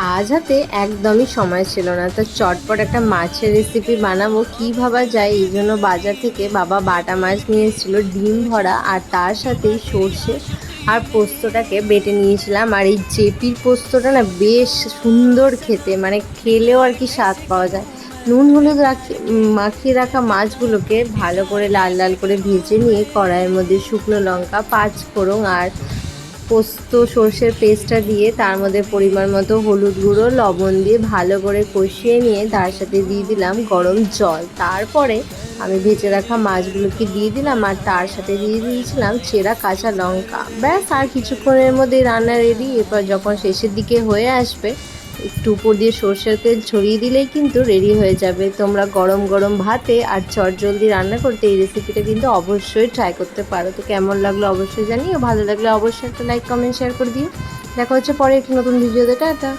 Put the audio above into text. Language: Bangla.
আজ হাতে একদমই সময় ছিল না, তো চটপট একটা মাছের রেসিপি বানাবো। কি ভাবা যায়, এই জন্য বাজার থেকে বাবা বাটা মাছ নিয়ে এসেছিল ডিম ভরা, আর তার সাথেই সর্ষে আর পোস্তটাকে বেটে নিয়েছিলাম। আর এই জেপির পোস্তটা না বেশ সুন্দর খেতে, মানে খেলেও আর কি স্বাদ পাওয়া যায়। নুন হলুদ মাখিয়ে রাখা মাছগুলোকে ভালো করে লাল লাল করে ভেজে নিয়ে কড়াইয়ের মধ্যে শুকনো লঙ্কা, পাঁচ ফোড়ন আর পোস্ত সর্ষের পেস্টটা দিয়ে তার মধ্যে পরিমাণ মতো হলুদ গুঁড়ো লবণ দিয়ে ভালো করে কষিয়ে নিয়ে তার সাথে দিয়ে দিলাম গরম জল। তারপরে আমি ভেজে রাখা মাছগুলোকে দিয়ে দিলাম, আর তার সাথে দিয়ে দিয়েছিলাম চেরা কাঁচা লঙ্কা। ব্যাস, আর কিছুক্ষণের মধ্যেই রান্না রেডি। এরপর যখন শেষের দিকে হয়ে আসবে, একটু উপর দিয়ে সর্ষের তেল ছড়িয়ে দিলেই কিন্তু রেডি হয়ে যাবে। তোমরা গরম গরম ভাতে আর চটজলদি রান্না করতে এই রেসিপিটা কিন্তু অবশ্যই ট্রাই করতে পারো। তো কেমন লাগলো অবশ্যই জানিও, ভালো লাগলে অবশ্যই একটা লাইক কমেন্ট শেয়ার করে দিও। দেখা হচ্ছে পরে একটি নতুন ভিডিওতে। টাটা।